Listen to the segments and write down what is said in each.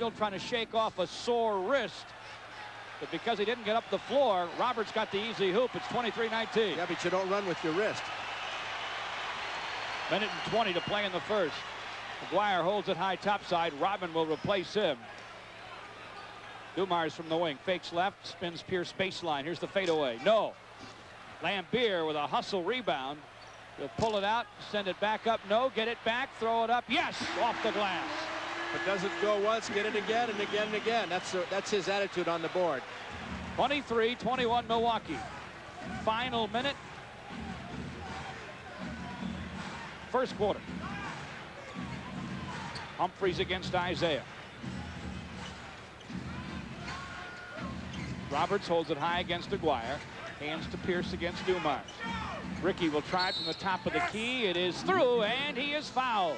still trying to shake off a sore wrist. But because he didn't get up the floor, Roberts got the easy hoop. It's 23-19. Yeah, but you don't run with your wrist. Minute and 20 to play in the first. McGuire holds it high topside. Rodman will replace him. Dumars from the wing. Fakes left. Spins Pierce baseline. Here's the fadeaway. No. Lambier with a hustle rebound. He'll pull it out. Send it back up. No. Get it back. Throw it up. Yes. Off the glass. But doesn't go once, get it again and again and again. That's his attitude on the board. 23-21 Milwaukee. Final minute. First quarter. Humphries against Isaiah. Roberts holds it high against Aguirre. Hands to Pierce against Dumars. Ricky will try it from the top of the key. It is through, and he is fouled.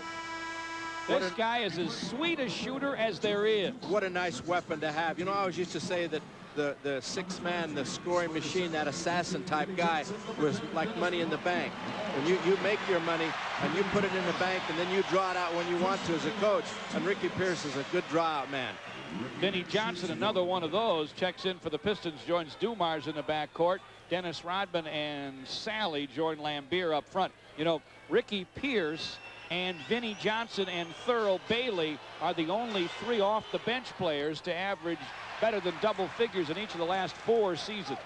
This guy is as sweet a shooter as there is. What a nice weapon to have. You know, I always used to say that the sixth man, the scoring machine, that assassin type guy was like money in the bank. When you make your money and you put it in the bank and then you draw it out when you want to as a coach. And Ricky Pierce is a good draw out man. Vinnie Johnson, another one of those, checks in for the Pistons, joins Dumars in the backcourt. Dennis Rodman and Sally join Lambier up front. You know, Ricky Pierce and Vinnie Johnson and Thurl Bailey are the only three off the bench players to average better than double figures in each of the last 4 seasons.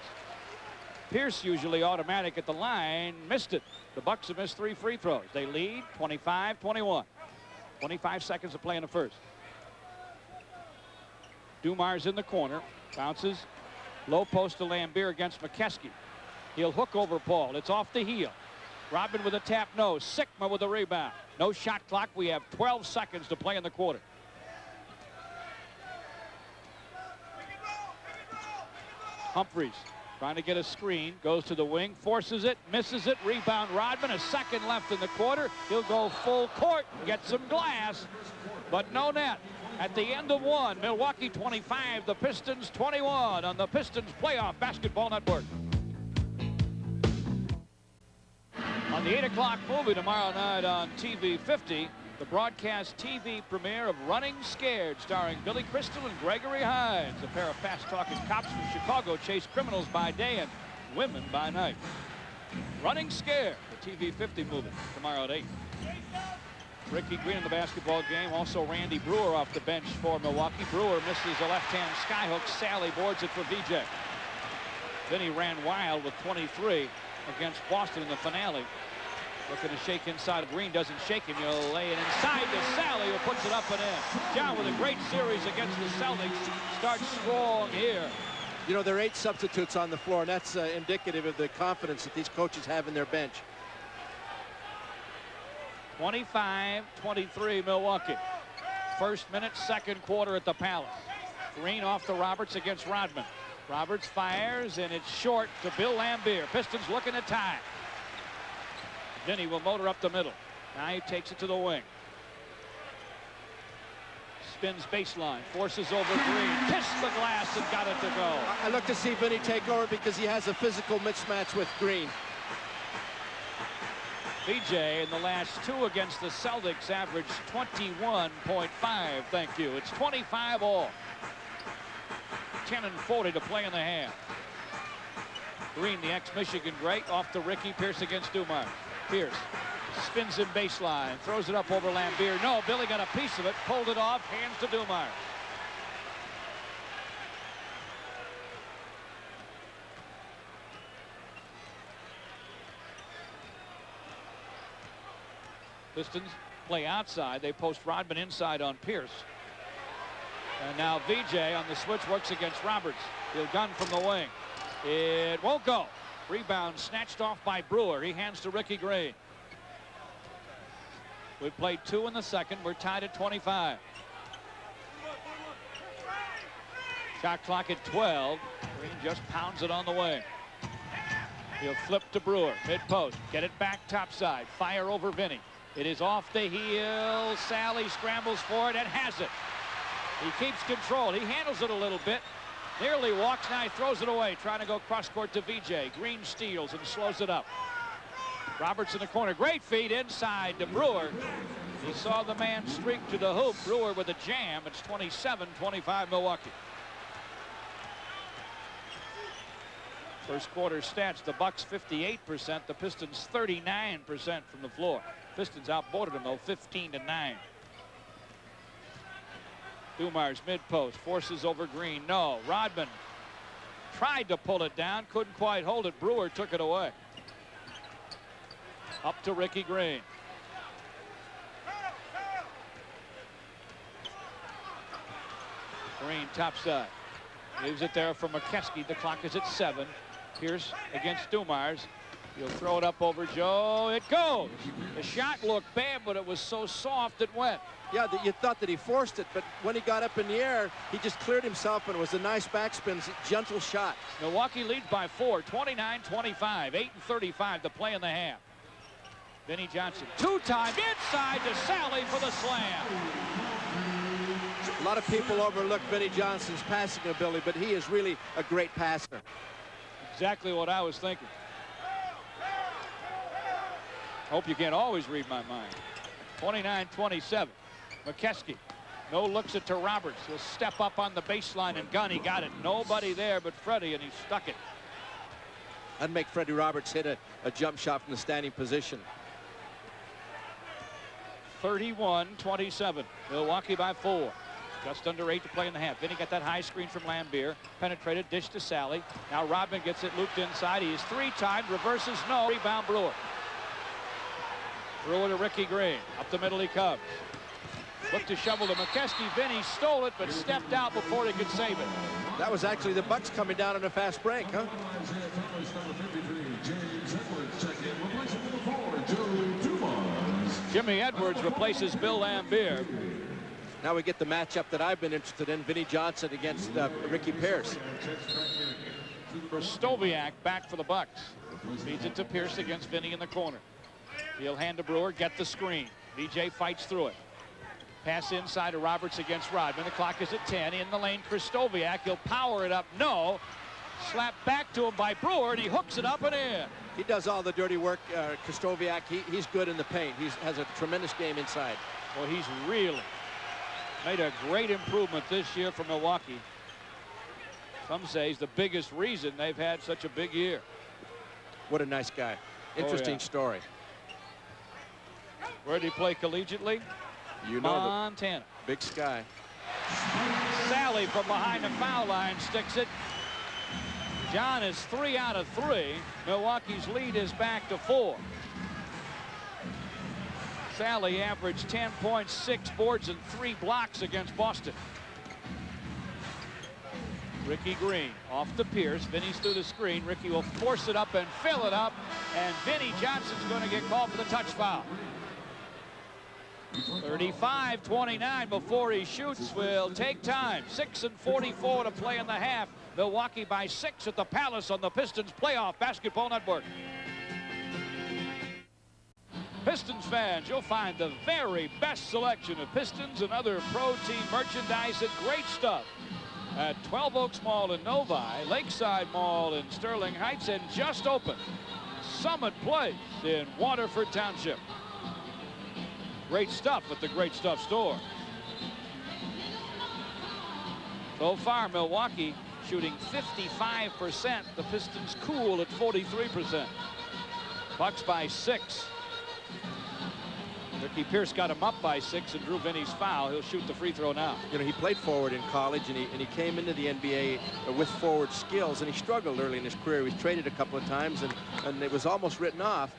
Pierce usually automatic at the line, missed it. The Bucks have missed 3 free throws. They lead 25-21. 25 seconds to play in the first. Dumars in the corner, bounces low post to Lambier against McKeskey. He'll hook over Paul. It's off the heel. Rodman with a tap, no. Sikma with a rebound. No shot clock. We have 12 seconds to play in the quarter. Humphries trying to get a screen, goes to the wing, forces it, misses it, rebound Rodman. A second left in the quarter. He'll go full court, get some glass, but no net. At the end of one, Milwaukee 25, the Pistons 21 on the Pistons Playoff Basketball Network. On the 8 o'clock movie tomorrow night on TV 50, the broadcast TV premiere of Running Scared, starring Billy Crystal and Gregory Hines. A pair of fast-talking cops from Chicago chase criminals by day and women by night. Running Scared, the TV 50 movie, tomorrow at 8. Ricky Green in the basketball game. Also Randy Brewer off the bench for Milwaukee. Brewer misses a left-hand skyhook. Sally boards it for VJ. Vinny ran wild with 23 against Boston in the finale. Looking to shake inside of Green, doesn't shake him. You'll lay it inside to Sally, who puts it up and in. John with a great series against the Celtics. Starts strong here. You know, there are 8 substitutes on the floor, and that's indicative of the confidence that these coaches have in their bench. 25-23 Milwaukee. First minute, second quarter at the Palace. Green off to Roberts against Rodman. Roberts fires, and it's short to Bill Lambier. Pistons looking to tie. Vinny will motor up the middle. Now he takes it to the wing. Spins baseline, forces over Green, kissed the glass and got it to go. I look to see Vinny take over because he has a physical mismatch with Green. VJ in the last 2 against the Celtics averaged 21.5. Thank you. It's 25 all. 10-40 to play in the half. Green, the ex-Michigan great, off to Ricky. Pierce against Dumars. Pierce spins in baseline, throws it up over Lambier. No, Billy got a piece of it, pulled it off, hands to Dumars. Pistons play outside. They post Rodman inside on Pierce. And now VJ on the switch works against Roberts. He'll gun from the wing. It won't go. Rebound snatched off by Brewer. He hands to Ricky Green. We've played 2 in the second. We're tied at 25. Shot clock at 12. Green just pounds it on the wing. He'll flip to Brewer. Mid-post. Get it back topside. Fire over Vinny. It is off the heel. Sally scrambles for it and has it. He keeps control. He handles it a little bit. Nearly walks. Now he throws it away. Trying to go cross court to VJ. Green steals and slows it up. Roberts in the corner. Great feed inside to Brewer. He saw the man streak to the hoop. Brewer with a jam. It's 27-25 Milwaukee. First quarter stats, the Bucks 58%, the Pistons 39% from the floor. Pistons outboarded them though 15-9. Dumars mid post, forces over Green. No, Rodman tried to pull it down, couldn't quite hold it. Brewer took it away. Up to Ricky Green. Green topside. Leaves it there for McKeskey. The clock is at 7. Pierce against Dumars. He'll throw it up over Joe. It goes. The shot looked bad, but it was so soft it went. Yeah, you thought that he forced it, but when he got up in the air, he just cleared himself, and it was a nice backspin, gentle shot. Milwaukee leads by 4, 29-25, 8:35 to play in the half. Vinnie Johnson, two-time inside to Sally for the slam. A lot of people overlook Vinnie Johnson's passing ability, but he is really a great passer. Exactly what I was thinking. Hope you can't always read my mind. 29-27. McKeskey. No looks it to Roberts. He'll step up on the baseline and gun. He got it. Nobody there but Freddie, and he stuck it. I'd make Freddie Roberts hit a jump shot from the standing position. 31-27. Milwaukee by 4. Just under 8 to play in the half. Vinny got that high screen from Lambier. Penetrated, dish to Sally. Now Rodman gets it looped inside. He is 3-timed, reverses, no. Rebound Brewer. Brewer to Ricky Green. Up the middle he comes. Looked to shovel to McKeskey. Vinny stole it, but stepped out before he could save it. That was actually the Bucks coming down on a fast break, huh? Jimmy Edwards replaces Bill Lambier. Now we get the matchup that I've been interested in, Vinnie Johnson against Ricky Pierce. Stoviak back for the Bucks. Feeds it to Pierce against Vinny in the corner. He'll hand to Brewer, get the screen. VJ fights through it. Pass inside to Roberts against Rodman. The clock is at 10. In the lane for Stoviak. He'll power it up. No. Slapped back to him by Brewer, and he hooks it up and in. He does all the dirty work, Stoviak. He's good in the paint. He has a tremendous game inside. Well, he's really made a great improvement this year for Milwaukee. Some say he's the biggest reason they've had such a big year. What a nice guy. Interesting story. Where did he play collegiately? You know, Montana. Big Sky. Sally from behind the foul line sticks it. John is 3 out of 3. Milwaukee's lead is back to 4. Sally averaged 10.6 boards and 3 blocks against Boston. Ricky Green off to Pierce. Vinny's through the screen. Ricky will force it up and fill it up. And Vinnie Johnson's going to get called for the touch foul. 35-29 before he shoots. Will take time. 6:44 to play in the half. Milwaukee by 6 at the Palace on the Pistons Playoff Basketball Network. Pistons fans, you'll find the very best selection of Pistons and other pro team merchandise at Great Stuff at 12 Oaks Mall in Novi, Lakeside Mall in Sterling Heights, and just opened Summit Place in Waterford Township. Great Stuff at the Great Stuff store. So far, Milwaukee shooting 55%. The Pistons cool at 43%. Bucks by 6. Ricky Pierce got him up by 6 and drew Vinny's foul. He'll shoot the free throw now. You know, he played forward in college, and he came into the NBA with forward skills, and he struggled early in his career. He was traded a couple of times, and it was almost written off.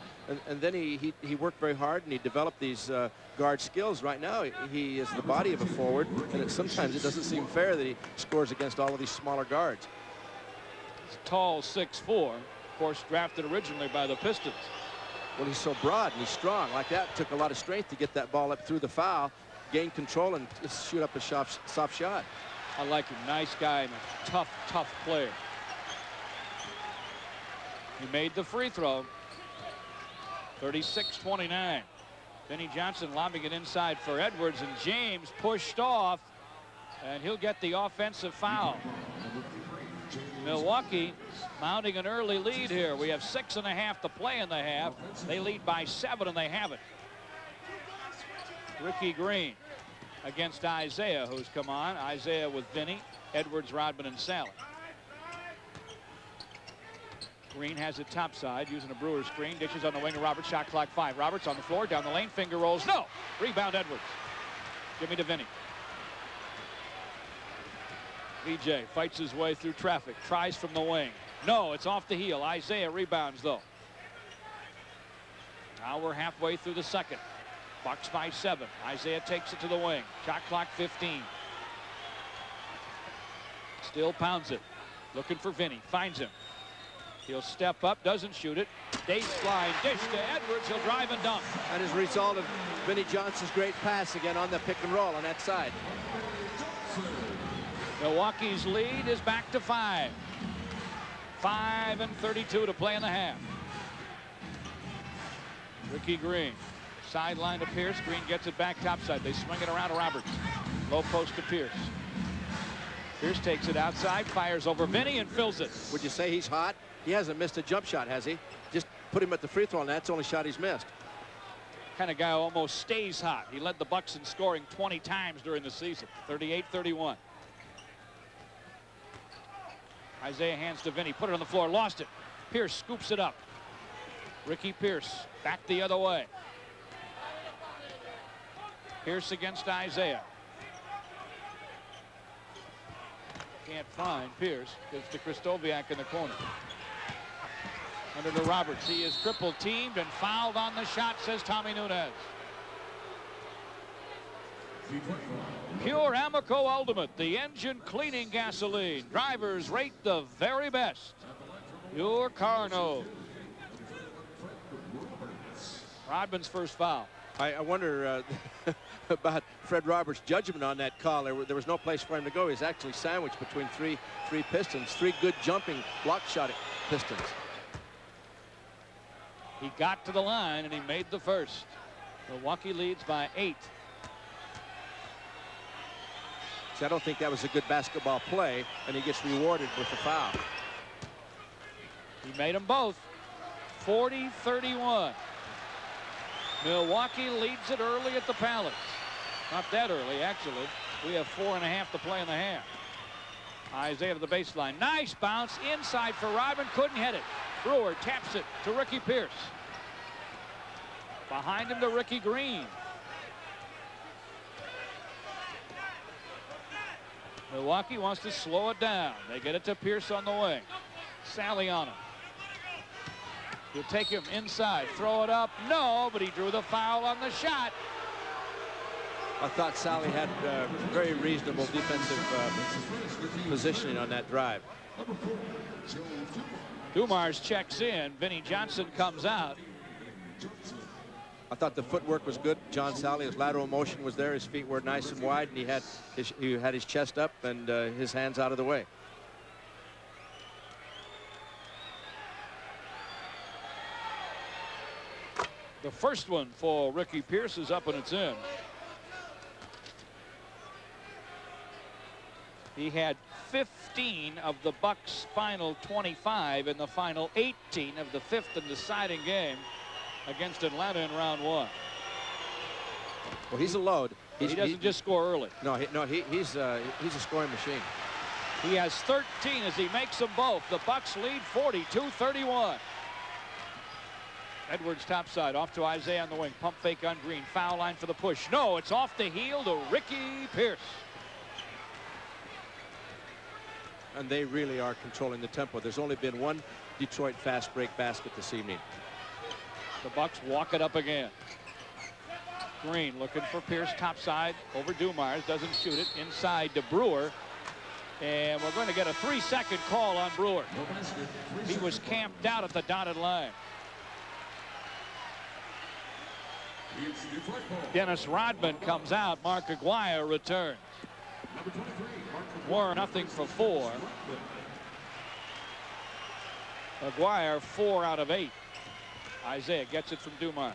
And then he worked very hard, and he developed these guard skills. Right now, he is the body of a forward, and sometimes it doesn't seem fair that he scores against all of these smaller guards. He's tall, 6'4", of course, drafted originally by the Pistons. Well, he's so broad and he's strong. Like that, took a lot of strength to get that ball up through the foul, gain control, and just shoot up a soft shot. I like him. Nice guy and a tough player. He made the free throw. 36-29. Vinnie Johnson lobbing it inside for Edwards, and James pushed off, and he'll get the offensive foul. Milwaukee mounting an early lead here. We have 6.5 to play in the half. They lead by 7, and they have it. Ricky Green against Isaiah, who's come on. Isaiah with Vinny, Edwards, Rodman, and Sally. Green has it topside using a Brewer screen. Dishes on the wing to Roberts. Shot clock 5. Roberts on the floor, down the lane, finger rolls. No! Rebound Edwards. Give me to Vinny. VJ fights his way through traffic. Tries from the wing. No, it's off the heel. Isaiah rebounds, though. Now we're halfway through the second. Bucks by 7. Isaiah takes it to the wing. Shot clock 15. Still pounds it. Looking for Vinny. Finds him. He'll step up, doesn't shoot it. Baseline dish to Edwards. He'll drive and dunk. And as a result of Vinny Johnson's great pass again on the pick and roll on that side. Milwaukee's lead is back to 5. 5:32 to play in the half. Ricky Green. Sideline to Pierce. Green gets it back topside. They swing it around to Roberts. Low post to Pierce. Pierce takes it outside, fires over Vinny, and fills it. Would you say he's hot? He hasn't missed a jump shot, has he? Just put him at the free throw, and that's the only shot he's missed. Kind of guy who almost stays hot. He led the Bucks in scoring 20 times during the season. 38-31. Isaiah hands to Vinny. Put it on the floor. Lost it. Pierce scoops it up. Ricky Pierce back the other way. Pierce against Isaiah. Can't find Pierce. Gives to Krzysztofiak in the corner. Under to Roberts. He is triple teamed and fouled on the shot, says Tommy Nunez. Pure Amoco Ultimate, the engine cleaning gasoline. Drivers rate the very best. Your car knows. Rodman's first foul. I wonder about Fred Roberts' judgment on that call. There was no place for him to go. He's actually sandwiched between three Pistons, 3 good jumping block shot Pistons. He got to the line and he made the first. Milwaukee leads by 8. See, I don't think that was a good basketball play, and he gets rewarded with the foul. He made them both. 40-31. Milwaukee leads it early at the Palace. Not that early, actually. We have 4.5 to play in the half. Isaiah to the baseline. Nice bounce inside for Rodman. Couldn't hit it. Brewer taps it to Ricky Pierce. Behind him to Ricky Green. Milwaukee wants to slow it down. They get it to Pierce on the wing. Sally on him. He'll take him inside. Throw it up. No, but he drew the foul on the shot. I thought Sally had very reasonable defensive positioning on that drive. Dumars checks in. Vinny Johnson comes out. I thought the footwork was good. John Sally, his lateral motion was there. His feet were nice and wide, and he had his chest up and his hands out of the way. The first one for Ricky Pierce is up and it's in. He had 15 of the Bucks' final 25 in the final 18 of the 5th and deciding game against Atlanta in round 1. Well, he's a load. He doesn't just score early. No, he's a scoring machine. He has 13 as he makes them both. The Bucks lead 42-31. Edwards topside off to Isaiah on the wing. Pump fake on Green. Foul line for the push. No, it's off the heel to Ricky Pierce. And they really are controlling the tempo. There's only been one Detroit fast break basket this evening. The Bucks walk it up again. Green looking for Pierce topside over Dumars. Doesn't shoot it. Inside to Brewer. And we're going to get a 3-second call on Brewer. He was camped out at the dotted line. Dennis Rodman comes out. Mark Aguirre returns. 4-0 for 4. Aguirre 4 out of 8. Isaiah gets it from Dumars.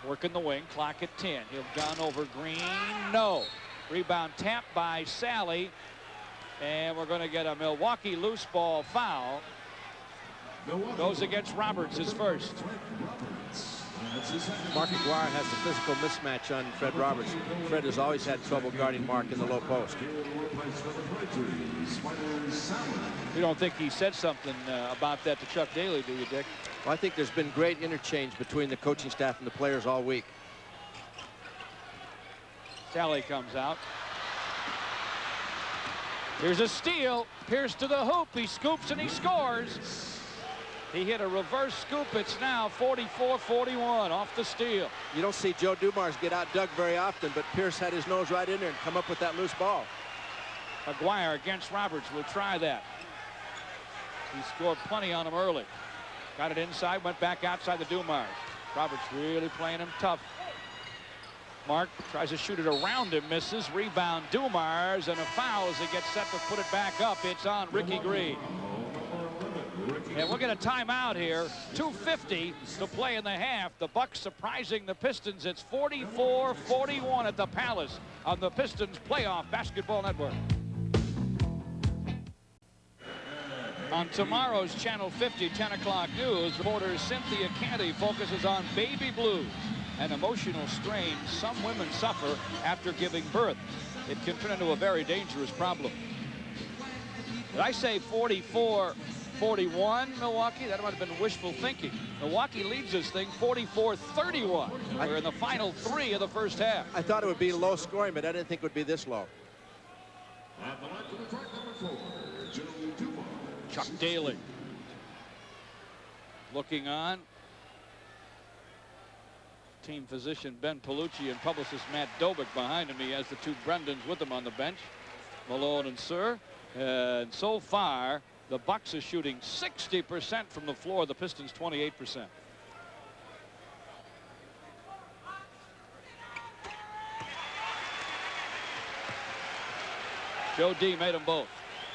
Working the wing. Clock at 10. He'll gun over Green. No. Rebound tapped by Sally. And we're going to get a Milwaukee loose ball foul. Goes against Roberts, his first. Mark Aguirre has the physical mismatch on Fred Roberts. Fred has always had trouble guarding Mark in the low post. You don't think he said something about that to Chuck Daly, do you, Dick? Well, I think there's been great interchange between the coaching staff and the players all week. Talley comes out. Here's a steal. Pierce to the hoop. He scoops and he scores. He hit a reverse scoop. It's now 44-41 off the steal. You don't see Joe Dumars get out dug very often, but Pierce had his nose right in there and come up with that loose ball. Aguirre against Roberts will try that. He scored plenty on him early. Got it inside, went back outside the Dumars. Roberts really playing him tough. Mark tries to shoot it around him, misses. Rebound Dumars, and a foul as he gets set to put it back up. It's on Ricky Green. And we'll get a timeout here. 2:50 to play in the half. The Bucks surprising the Pistons. It's 44-41 at the Palace on the Pistons Playoff Basketball Network. On tomorrow's Channel 50 10 o'clock news, reporter Cynthia Canty focuses on baby blues, an emotional strain some women suffer after giving birth. It can turn into a very dangerous problem. Did I say 44-41 Milwaukee? That might have been wishful thinking. Milwaukee leads this thing 44-31. We're in the final 3 of the first half. I thought it would be low scoring, but I didn't think it would be this low. Chuck Daly looking on. Team physician Ben Palucci and publicist Matt Dobick behind him. He has the 2 Brendans with him on the bench, Malone and Sir. And so far, the Bucks are shooting 60% from the floor. The Pistons 28%. Joe D made them both.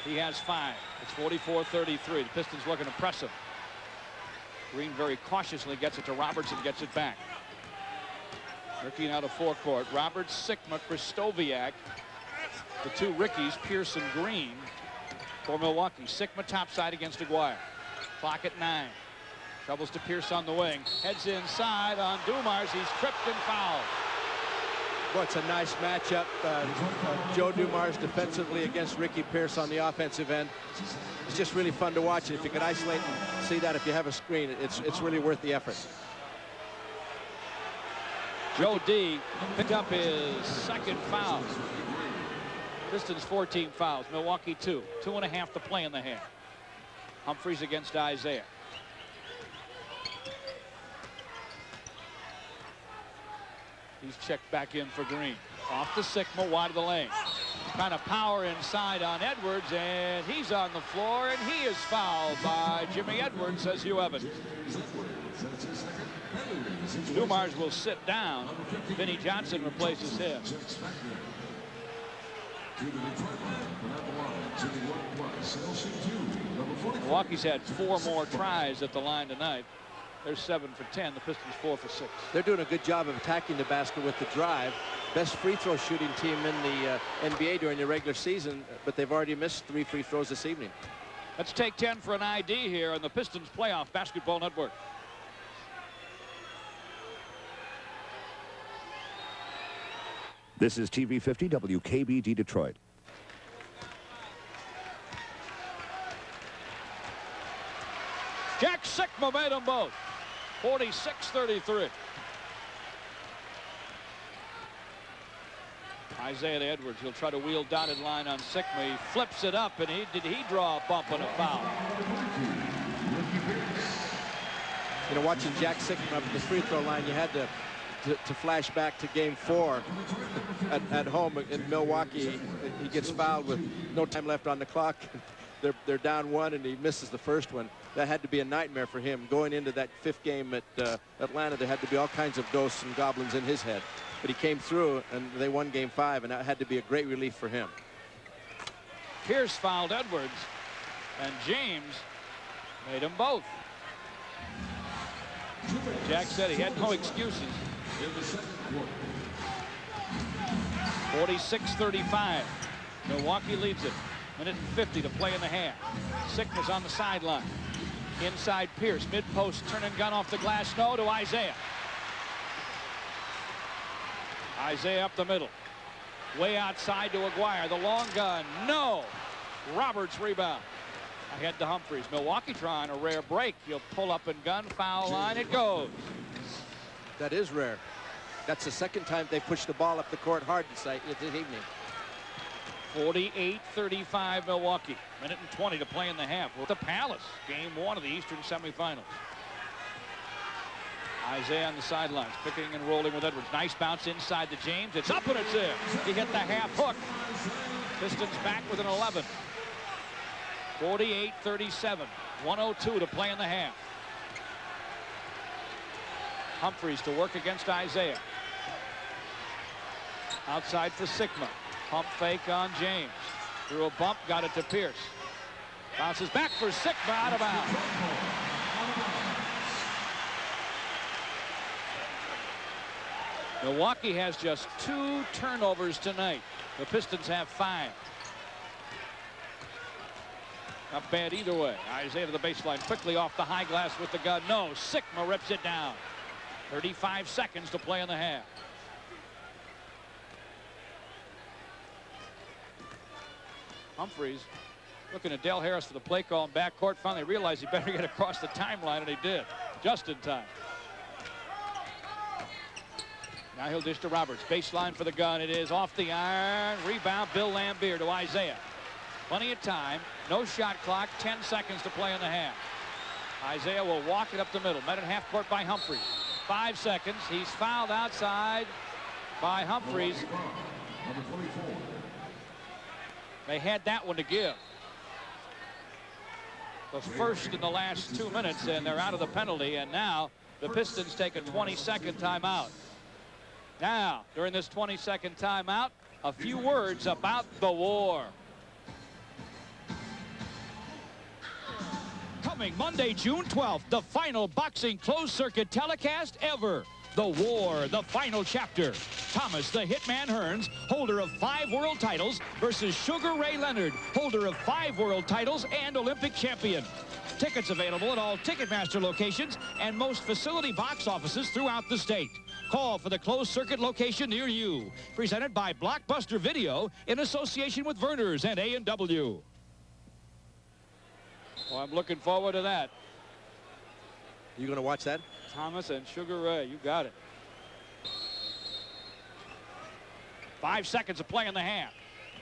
He has 5. It's 44-33. The Pistons looking to press him. Green very cautiously gets it to Roberts and gets it back. Ricky out of forecourt. Roberts, Sikma, Kristoviak. The 2 Rickies, Pierce and Green for Milwaukee. Sikma topside against Aguirre. Clock at 9. Troubles to Pierce on the wing. Heads inside on Dumars. He's tripped and fouled. Boy, it's a nice matchup. Joe Dumars defensively against Ricky Pierce on the offensive end. It's just really fun to watch. And if you could isolate and see that if you have a screen, it's really worth the effort. Joe D picked up his 2nd foul. Pistons 14 fouls. Milwaukee 2. 2.5 to play in the half. Humphries against Isaiah. He's checked back in for Green. Off to Sikma, wide of the lane. Kind of power inside on Edwards, and he's on the floor, and he is fouled by Jimmy Edwards, says Hugh Evans. Dumars will sit down. Vinnie Johnson replaces him. Milwaukee's had 4 more tries at the line tonight. They're 7 for 10. The Pistons 4 for 6. They're doing a good job of attacking the basket with the drive. Best free throw shooting team in the NBA during the regular season, but they've already missed 3 free throws this evening. Let's take 10 for an ID here on the Pistons Playoff Basketball Network. This is TV 50 WKBD Detroit. Jack Sikma made them both. 46-33. Isaiah to Edwards. He'll try to wheel dotted line on Sikma. He flips it up, and did he draw a bump and a foul? You know, watching Jack Sikma up at the free throw line, you had to flash back to game 4 at home in Milwaukee. He gets fouled with no time left on the clock. They're down 1, and he misses the first one. That had to be a nightmare for him. Going into that 5th game at Atlanta, there had to be all kinds of ghosts and goblins in his head. But he came through, and they won game 5, and that had to be a great relief for him. Pierce fouled Edwards, and James made them both. Jack said he had no excuses. 46-35. Milwaukee leads it. Minute and 50 to play in the half. Sikma's on the sideline. Inside Pierce, mid-post, turn and gun off the glass. No, to Isaiah. Isaiah up the middle. Way outside to Aguirre. The long gun. No. Roberts rebound. Ahead to Humphries. Milwaukee trying a rare break. He'll pull up and gun. Foul line. It goes. That is rare. That's the second time they pushed the ball up the court hard this evening. 48-35 Milwaukee. Minute and 20 to play in the half. With the Palace. Game 1 of the Eastern semifinals. Isaiah on the sidelines, picking and rolling with Edwards. Nice bounce inside to James. It's up and it's in. He hit the half hook. Pistons back with an 11. 48-37. 1:02 to play in the half. Humphries to work against Isaiah. Outside for Sigma. Pump fake on James. Through a bump, got it to Pierce. Bounces back for Sigma, out of bounds. Milwaukee has just 2 turnovers tonight. The Pistons have 5. Not bad either way. Isaiah to the baseline, quickly off the high glass with the gun. No, Sigma rips it down. 35 seconds to play in the half. Humphries looking at Dale Harris for the play call in backcourt. Finally realized he better get across the timeline, and he did, just in time. Now he'll dish to Roberts. Baseline for the gun. It is off the iron. Rebound, Bill Lambier to Isaiah. Plenty of time. No shot clock. 10 seconds to play in the half. Isaiah will walk it up the middle. Met at half court by Humphries. 5 seconds. He's fouled outside by Humphries. They had that one to give. The first in the last 2 minutes, and they're out of the penalty. And now the Pistons take a 20-second timeout. Now, during this 20-second timeout, a few words about the war. Coming Monday, June 12th, the final boxing closed-circuit telecast ever. The War, the final chapter. Thomas the Hitman Hearns, holder of 5 world titles, versus Sugar Ray Leonard, holder of 5 world titles and Olympic champion. Tickets available at all Ticketmaster locations and most facility box offices throughout the state. Call for the closed-circuit location near you. Presented by Blockbuster Video in association with Verner's and A&W. Well, I'm looking forward to that. You going to watch that? Thomas and Sugar Ray, you got it. 5 seconds of play in the half.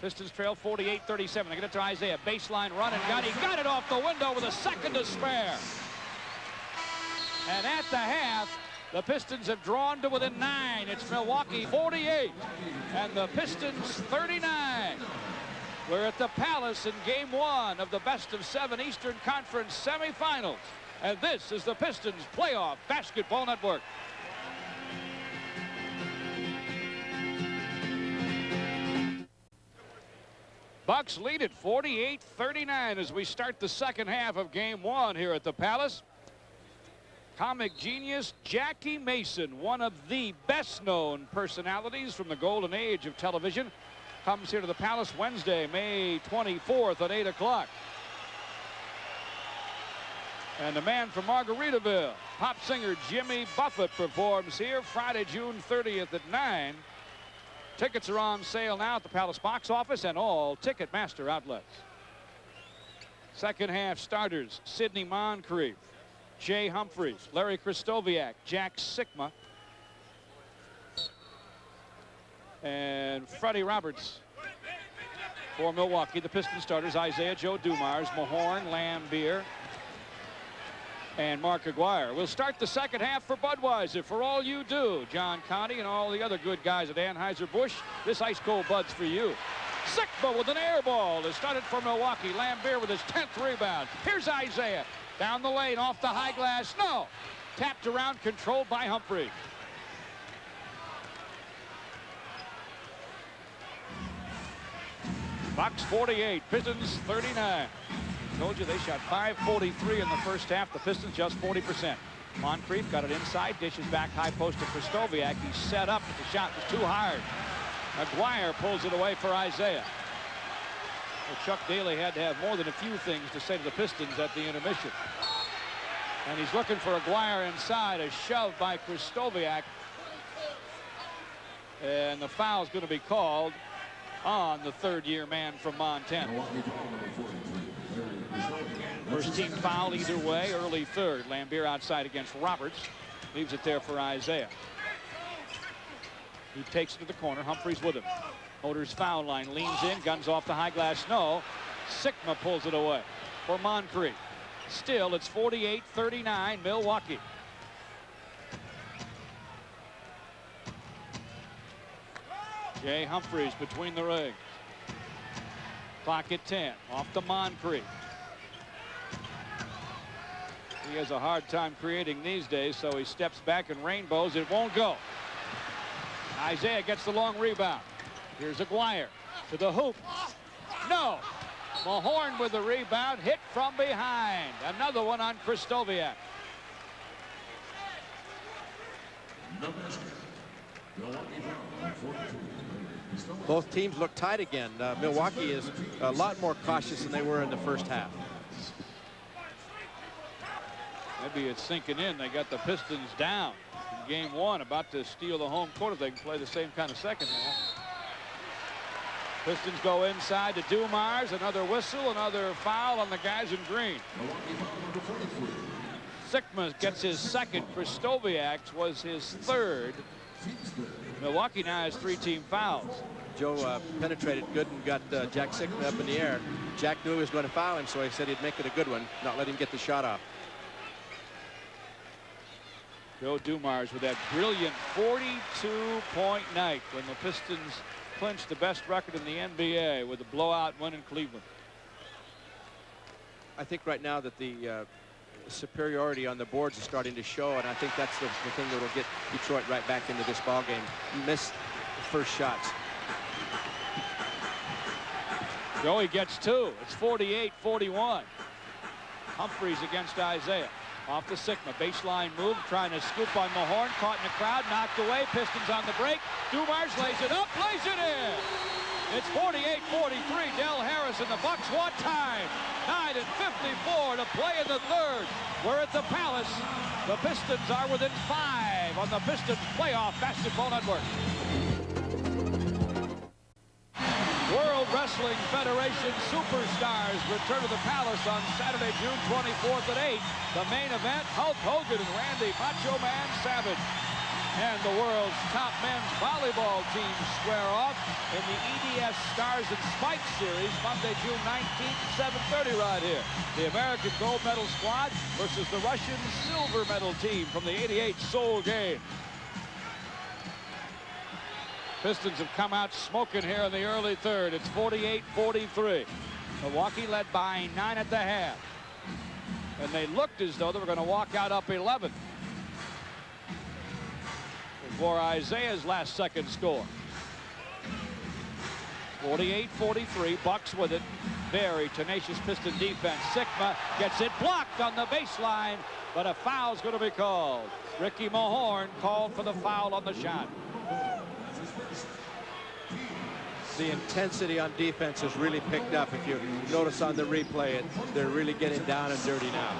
Pistons trail 48-37. They get it to Isaiah. Baseline run and got it off the window with a second to spare. And at the half, the Pistons have drawn to within 9. It's Milwaukee 48 and the Pistons 39. We're at the Palace in game 1 of the best-of-7 Eastern Conference semifinals. And this is the Pistons Playoff Basketball Network. Bucks lead at 48-39 as we start the second half of game 1 here at the Palace. Comic genius Jackie Mason, one of the best-known personalities from the golden age of television, comes here to the Palace Wednesday, May 24th at 8 o'clock. And the man from Margaritaville, pop singer Jimmy Buffett, performs here Friday, June 30th at 9. Tickets are on sale now at the Palace box office and all Ticketmaster outlets. Second half starters: Sidney Moncrief, Jay Humphries, Larry Kristoviak, Jack Sigma, and Freddie Roberts. For Milwaukee, the Pistons starters: Isaiah Joe Dumars, Mahorn, Lambier, and Mark Aguirre. We'll start the second half for Budweiser. For all you do, John Conti and all the other good guys at Anheuser-Busch, this ice cold Bud's for you. Sigma with an air ball to start it for Milwaukee. Lambier with his 10th rebound. Here's Isaiah down the lane off the high glass. No, tapped around, controlled by Humphrey. Bucks 48, Pistons 39. Told you they shot 543 in the first half. The Pistons just 40%. Moncrief got it inside, dishes back high post to Kristoviak. He set up, but the shot was too hard. Aguirre pulls it away for Isaiah. Well, Chuck Daly had to have more than a few things to say to the Pistons at the intermission. And he's looking for Aguirre inside. A shove by Kristoviak. And the foul's going to be called on the third-year man from Montana. First team foul either way, early third. Lambier outside against Roberts. Leaves it there for Isaiah. He takes it to the corner. Humphreys with him. Hoder's foul line, leans in, guns off the high glass. No. Sikma pulls it away for Moncrief. Still, it's 48-39, Milwaukee. Jay Humphreys between the rings. Clock at 10. Off to Moncrief. He has a hard time creating these days, so he steps back and rainbows. It won't go. Isaiah gets the long rebound. Here's Aguirre to the hoop. No. Mahorn with the rebound, hit from behind. Another one on Krzysztofiak. Both teams look tight again. Milwaukee is a lot more cautious than they were in the first half. Maybe it's sinking in. They got the Pistons down in game one, about to steal the home court if they can play the same kind of second half. Pistons go inside to Dumars. Another whistle, another foul on the guys in green. Sikma gets his second. Krzysztofiak was his third. Milwaukee now has 3 team fouls. Joe penetrated good and got Jack Sikma up in the air. Jack knew he was going to foul him, so he said he'd make it a good one, not let him get the shot off. Joe Dumars with that brilliant 42-point night when the Pistons clinched the best record in the NBA with a blowout win in Cleveland. I think right now that the superiority on the boards is starting to show, and I think that's the thing that will get Detroit right back into this ball game. Missed the first shots. Joey gets 2. It's 48-41. Humphreys against Isaiah. Off to Sikma. Baseline move, trying to scoop on Mahorn. Caught in the crowd, knocked away. Pistons on the break. Dumars lays it up, lays it in. It's 48-43. Del Harris and the Bucks want time. 9:54 to play in the third. We're at the Palace. The Pistons are within 5 on the Pistons Playoff Basketball Network. World Wrestling Federation Superstars return to the Palace on Saturday, June 24th at 8. The main event, Hulk Hogan and Randy Macho Man Savage. And the world's top men's volleyball teams square off in the EDS Stars and Spikes Series Monday, June 19th, 7:30 right here. The American gold medal squad versus the Russian silver medal team from the '88 Seoul Games. Pistons have come out smoking here in the early third. It's 48-43. Milwaukee led by 9 at the half. And they looked as though they were going to walk out up 11. Before Isaiah's last second score. 48-43, Bucks with it. Very tenacious Piston defense. Sikma gets it blocked on the baseline, but a foul's going to be called. Ricky Mahorn called for the foul on the shot. The intensity on defense has really picked up. If you notice on the replay, they're really getting down and dirty now.